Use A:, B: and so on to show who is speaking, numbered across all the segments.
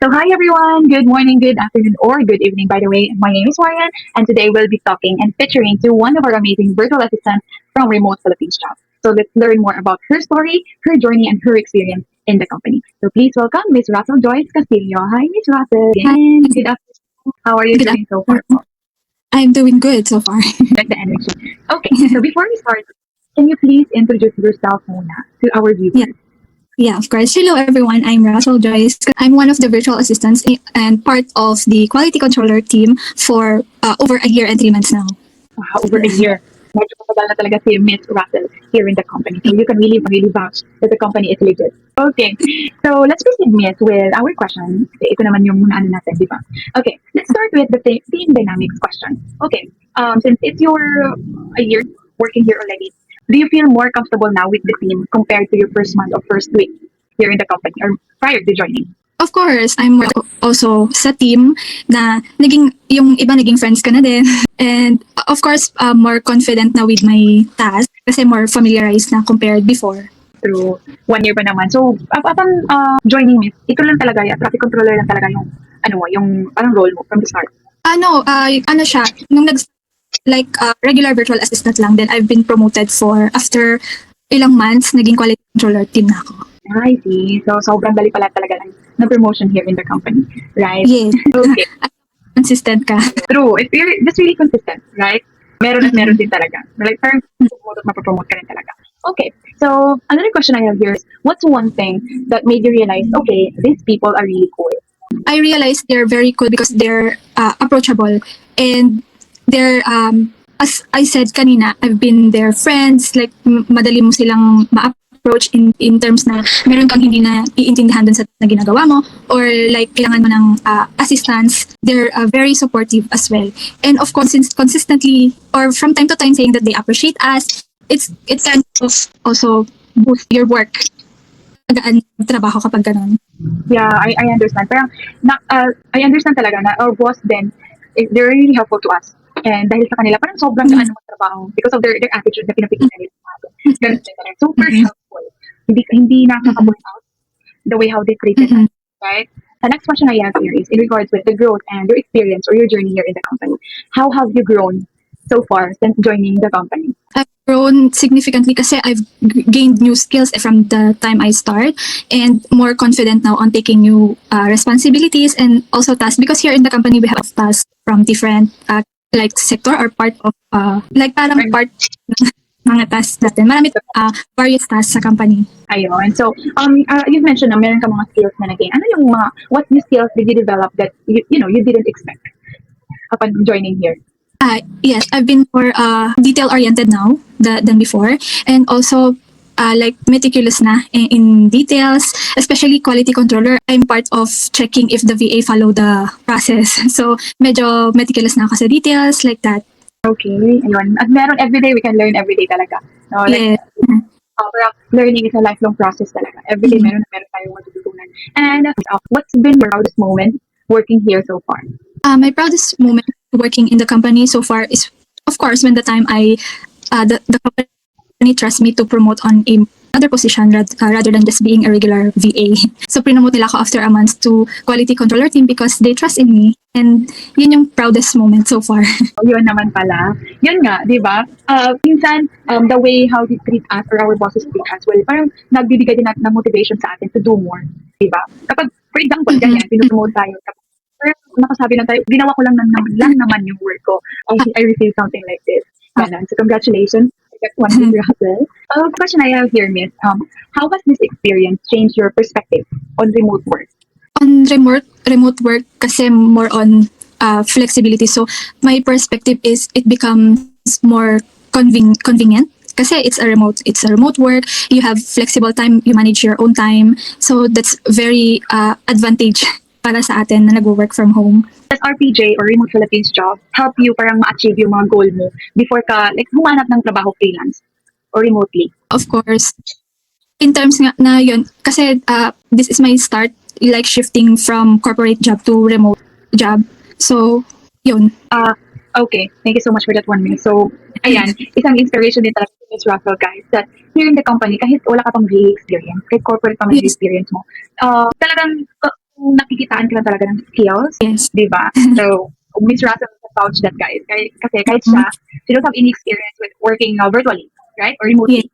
A: So, hi everyone. Good morning, good afternoon, or good evening. By the way, my name is Marian, and today we'll be talking and featuring to one of our amazing virtual assistants from Remote Philippines Job. So, let's learn more about her story, her journey, and her experience in the company. So, please welcome Miss Russell Joyce Castillo. Hi, Miss Russell.
B: Hi,
A: And good afternoon. How are you
B: good
A: doing so far?
B: afternoon. I'm doing good so far.
A: Like the energy. Okay. So, before we start, can you please introduce yourself muna to our
B: Yeah,
A: viewers?
B: yeah, of course. Hello, everyone. I'm Russell Joyce. I'm one of the virtual assistants and part of the quality controller team for over a year and 3 months now.
A: Over a year. Medyo matagal na talaga si Miss Russell here in the company. So you can really vouch that the company is legit. Okay. So let's proceed, Miss, with our question. Ito naman yung muna ano natin, di ba? Okay. Let's start with the team dynamics question. Okay. Since it's your a year working here already, do you feel more comfortable now with the team compared to your first month or first week here in the company or prior to joining?
B: Of course, I'm also sa team na yung iba naging friends ko na din. And of course, more confident na with my task kasi more familiarized na compared before.
A: Through 1 year pa naman. So, upon joining Miss, ito lang talaga, traffic controller lang talaga yung, ano mo, yung parang role mo from the start.
B: Ano siya, nung regular virtual assistant lang, then I've been promoted for after ilang months, naging quality controller team na ako.
A: I see. So, sobrang dali pala talaga ng promotion here in the company, right?
B: Yes.
A: Okay.
B: Consistent ka.
A: True. If you're just really consistent, right? Meron at meron din talaga. Like, parang mapapromote ka rin talaga. Okay. So, another question I have here is, what's one thing that made you realize, okay, these people are really cool?
B: I realized they're very cool because they're approachable and they're as I said kanina, I've been their friends, like madali mo silang ma-approach in terms na meron kang hindi na iintindihan dun sa na ginagawa mo or like kailangan mo ng assistance. They're very supportive as well. And of course, since consistently or from time to time saying that they appreciate us, it's kind of also boost your work. Magaan trabaho kapag ganun.
A: Yeah, I understand. Parang, I understand talaga na our boss then, they're really helpful to us. And dahil sa kanila, parang sobrang gaan magtrabaho because of their attitude na pinapigilan nila sa atin. Ganun din talaga. Super helpful. Hindi nakaka-burn out the way how they treated us, right? The next question I have here is in regards with the growth and your experience or your journey here in the company. How have you grown so far since joining the company?
B: I've grown significantly kasi I've gained new skills from the time I start and more confident now on taking new responsibilities and also tasks because here in the company we have tasks from different like sector or part of like parang part ng mga tasks natin. Marami various tasks sa company.
A: Ayun. So, you've mentioned na meron ka mga skills na naging, ano yung mga, what new skills did you develop that, you didn't expect upon joining here?
B: Yes, I've been more detail-oriented now than before. And also, like meticulous na in details, especially quality controller. I'm part of checking if the VA follow the process. So, medyo meticulous na ako sa details, like that.
A: Okay. Ayun. At meron everyday, we can learn everyday talaga. No? Like,
B: Yeah.
A: parang learning is a lifelong process talaga. Everyday meron tayong matututunan. And what's been your proudest moment working here so far?
B: My proudest moment working in the company so far is, of course, when the time the company trusts me to promote on another position rather than just being a regular VA. So, promote nila ako after a month to quality controller team because they trust in me. And yun yung proudest moment so far.
A: Yun naman pala. Yun nga, di ba? Minsan, the way how they treat us or our bosses treat us, well, parang nagbibigay din ng motivation sa atin to do more. Di ba? Kapag, for example, ganyan, pinupromote tayo. Pero nakasabi lang tayo, ginawa ko lang naman yung work ko. I received something like this. Ganun. So, congratulations. That's one thing, Russell. Question I have here, Miss. How has this experience changed your perspective on remote work?
B: On remote work kasi more on flexibility. So my perspective is it becomes more convenient kasi it's a remote work. You have flexible time, you manage your own time. So that's very advantage para sa atin na nag-work from home.
A: Does RPJ or Remote Philippines Job help you parang ma-achieve yung mga goal mo before ka like humanap ng trabaho freelance or remotely?
B: Of course, in terms nga na yun, kasi this is my start like shifting from corporate job to remote job. So, yun.
A: Okay, thank you so much for that 1 minute. So, ayan, isang inspiration din talaga si Ms. Russell, guys, that here in the company, kahit wala ka pang VA experience, kahit corporate pa man
B: Yes.
A: experience mo, talagang nakikitaan ka lang talaga ng skills,
B: Yes.
A: di ba? So, Miss Russell vouch that, guys. Kasi kahit siya, she don't have any experience with working virtually, right? Or remotely,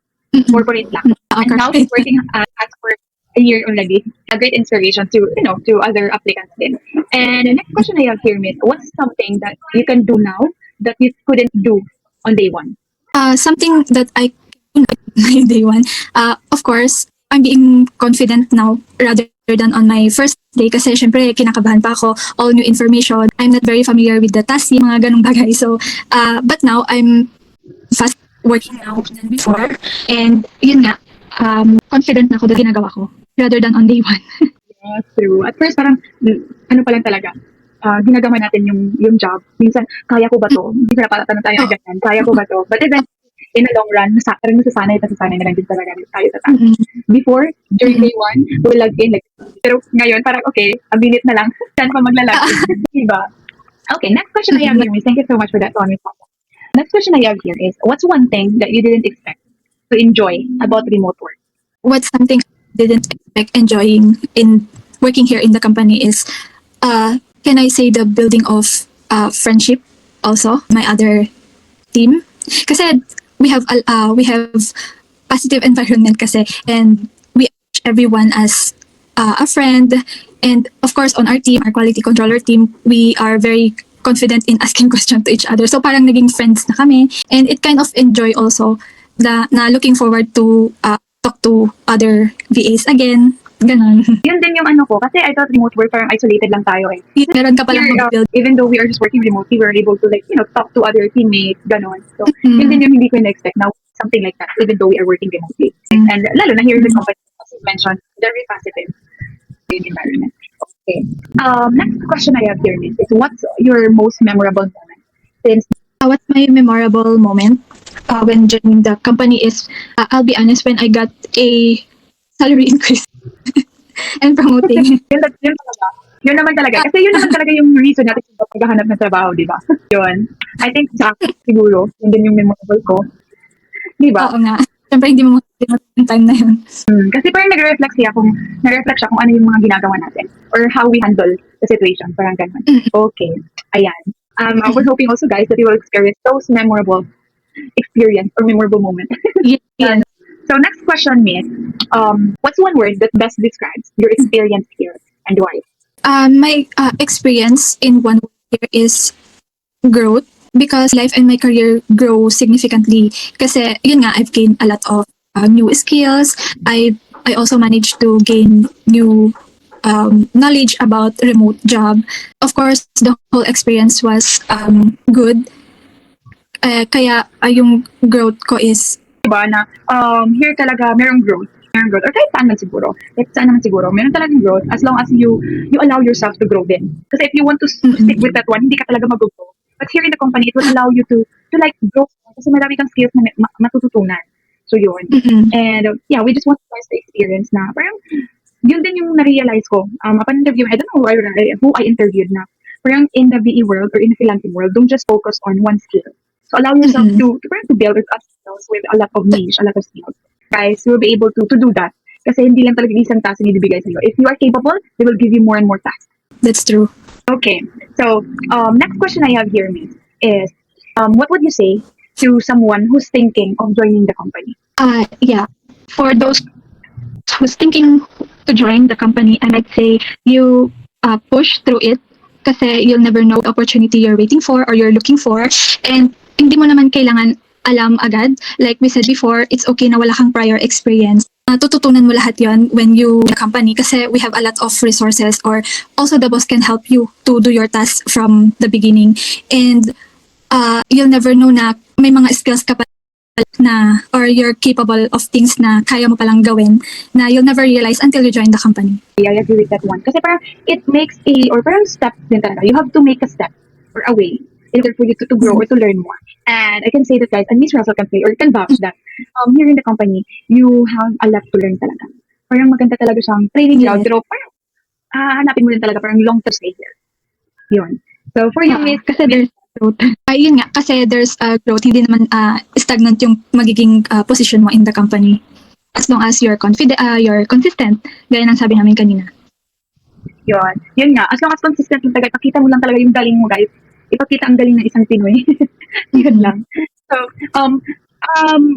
A: corporate lang. And now she's working as for a year already. A great inspiration to, to other applicants din. And the next question I have here, Miss, what's something that you can do now that you couldn't do on day one?
B: Something that I can do my day one. Of course, I'm being confident now rather than on my first day kasi syempre kinakabahan pa ako, all new information. I'm not very familiar with the task, yung mga ganong bagay. So, but now I'm fast working now than before. And yun nga, confident na ako na ginagawa ko rather than on day one.
A: Yes, true. At first, parang, ano pa lang talaga, ginagawa natin yung job. Minsan, kaya ko ba to? Hindi ko na patatanong tayo agad yan. Kaya ko ba to? But then, in the long run, parang nasasanay na lang din talaga tayo sa task. Before, during day one, we'll log in. Like, pero ngayon, parang okay, a minute na lang. Saan pa maglalog in? Diba? Okay, next question I have here, Miss. Thank you so much for that, Tommy. Next question I have here is, what's one thing that you didn't expect to enjoy about remote work?
B: What's something I didn't expect enjoying in working here in the company is, can I say the building of friendship also, my other team. Kasi we have positive environment kasi, and we approach everyone as a friend. And of course, on our team, our quality controller team, we are very confident in asking questions to each other. So parang naging friends na kami. And it kind of enjoy also na looking forward to talk to other VAs again. Ganon.
A: Yun din yung ano ko, kasi I thought remote work parang isolated lang tayo eh.
B: Meron ka palang
A: Here,
B: mag-build.
A: even though we are just working remotely, we're able to talk to other teammates, ganon. So, yun din yung hindi ko na-expect now, something like that, even though we are working remotely. And lalo na here in the company, as you mentioned, very positive environment. Okay. Next question I have here is, what's your most memorable moment? Since
B: What's my memorable moment when joining the company is, I'll be honest, when I got a salary increase and promoting.
A: yun naman talaga. Kasi yun naman talaga yung reason natin sa paghahanap ng trabaho, di ba? Yun. I think sa akin, siguro, yun din yung memorable ko. Di ba?
B: Oo nga. Siyempre, hindi mo makalimutan yung time na yun.
A: Kasi parang nag-reflect siya kung ano yung mga ginagawa natin or how we handle the situation. Parang ganun. Okay. Ayan. We're hoping also, guys, that you will experience those memorable experience or memorable moment.
B: Yeah.
A: So next question, Miss. What's one word that best describes your experience here and why?
B: My experience in one year is growth, because life and my career grow significantly. Kasi yun nga, I've gained a lot of new skills. I also managed to gain new knowledge about remote job. Of course, the whole experience was good. Kaya yung growth ko is
A: Diba na here talaga merong growth. Or kahit saan man siguro. Meron talagang growth as long as you allow yourself to grow din. Kasi if you want to stick with that one, hindi ka talaga mag-grow. But here in the company, it will allow you to grow. Kasi marami kang skills na matututunan. So yun. And yeah, we just want to guys the experience na parang yun din yung na-realize ko. Upon interview, I don't know who I interviewed na. Parang in the VE world or in the freelancing world, don't just focus on one skill. So allow yourself to build up skills with a lot of niche, a lot of skills. Guys, you will be able to do that. Kasi hindi lang talaga isang task yung ibibigay sa'yo. If you are capable, they will give you more and more tasks.
B: that's true.
A: Okay. So, next question I have here, Miss, is what would you say to someone who's thinking of joining the company?
B: Yeah. For those who's thinking to join the company, I might say you push through it kasi you'll never know the opportunity you're waiting for or you're looking for. And hindi mo naman kailangan alam agad. Like we said before, it's okay na wala kang prior experience. Tututunan mo lahat yon when you the company kasi we have a lot of resources, or also the boss can help you to do your tasks from the beginning. And you'll never know na may mga skills ka pa na or you're capable of things na kaya mo palang gawin na you'll never realize until you join the company.
A: I agree with that one. Kasi parang it makes parang step din talaga. You have to make a step or a way in order for you to grow or to learn more. And I can say that, guys, and Miss Russell can say or can vouch that here in the company, you have a lot to learn talaga. Parang maganda talaga siyang training ground, pero parang hanapin mo din talaga parang long-term stay here. Yun. So for you, Miss,
B: Kasi there's growth. Yun nga, kasi there's growth, hindi naman stagnant yung magiging position mo in the company. As long as you're confident, you're consistent, gaya ng sabi namin kanina.
A: Yun nga, as long as consistent lang talaga, ipakita mo lang talaga yung galing mo, guys. Ipakita ang galing ng isang Pinoy. Yun lang. So,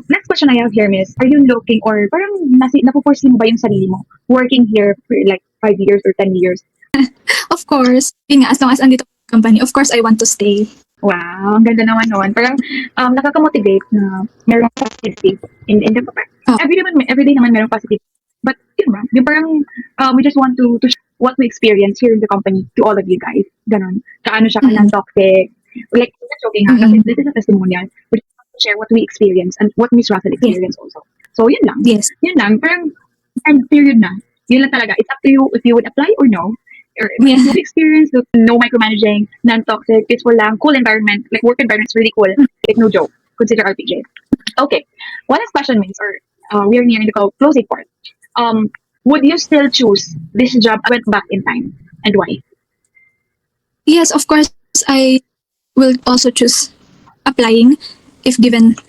A: next question I have here, Miss. Are you looking or parang napupursue mo ba yung sarili mo? Working here for like 5 years or 10 years?
B: Of course, yun nga, as long as andito ang company, of course, I want to stay.
A: Wow, ang ganda naman nun. Parang nakaka-motivate na merong positivity in the
B: Oh.
A: every day naman merong positive. But yun ba, yung parang we just want to what we experience here in the company to all of you guys. Ganon. Kaano siya
B: Mm.
A: toxic. Like, not joking ha, kasi
B: Mm-mm.
A: this is a testimonial. We just want to share what we experience and what Miss Russell experienced also. So yun lang.
B: Yes.
A: Yun lang. Parang end period na. Yun lang talaga. It's up to you if you would apply or no. Or
B: Yeah.
A: good experience, no micromanaging, non-toxic, peaceful lang, cool environment. Like work environment is really cool. Like no joke. Consider RPJ. Okay. One last question, Miss, or we are nearing the closing part. Would you still choose this job? I went back in time, and why?
B: Yes, of course, I will also choose applying if given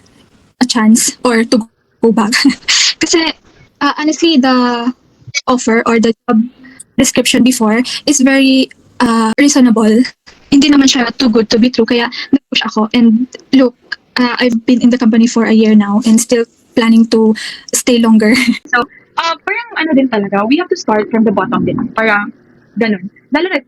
B: a chance or to go back. Kasi honestly, the offer or the job description before is very reasonable. Hindi naman siya too good to be true. Kaya nag-push ako. And look, I've been in the company for a year now and still planning to stay longer.
A: So, parang ano din talaga, we have to start from the bottom din. Para ganun. Lalo na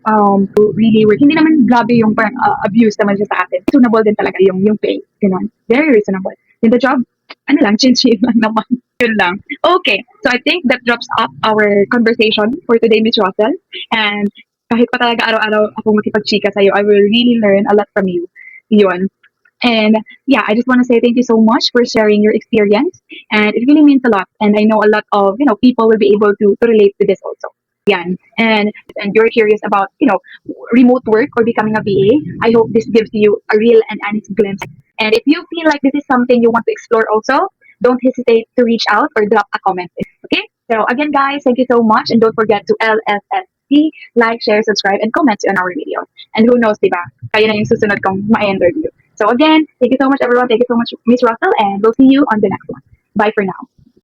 A: to really work. Hindi naman grabe yung parang abuse naman siya sa atin. Reasonable din talaga yung pay. Ganun. Very reasonable. In the job, ano lang, chill lang naman. Yun lang. Okay. So I think that drops up our conversation for today, Miss Russell. And kahit pa talaga araw-araw ako makipag-chika sa'yo, I will really learn a lot from you. Yun. And yeah, I just want to say thank you so much for sharing your experience. And it really means a lot. And I know a lot of, people will be able to relate to this also. Yan. And you're curious about, remote work or becoming a VA. I hope this gives you a real and honest glimpse. And if you feel like this is something you want to explore also, don't hesitate to reach out or drop a comment. Okay? So again, guys, thank you so much. And don't forget to LFSC, like, share, subscribe, and comment on our videos. And who knows, diba? Kaya na yung susunod kong ma-interview. So again, thank you so much, everyone. Thank you so much, Miss Russell. And we'll see you on the next one. Bye for now.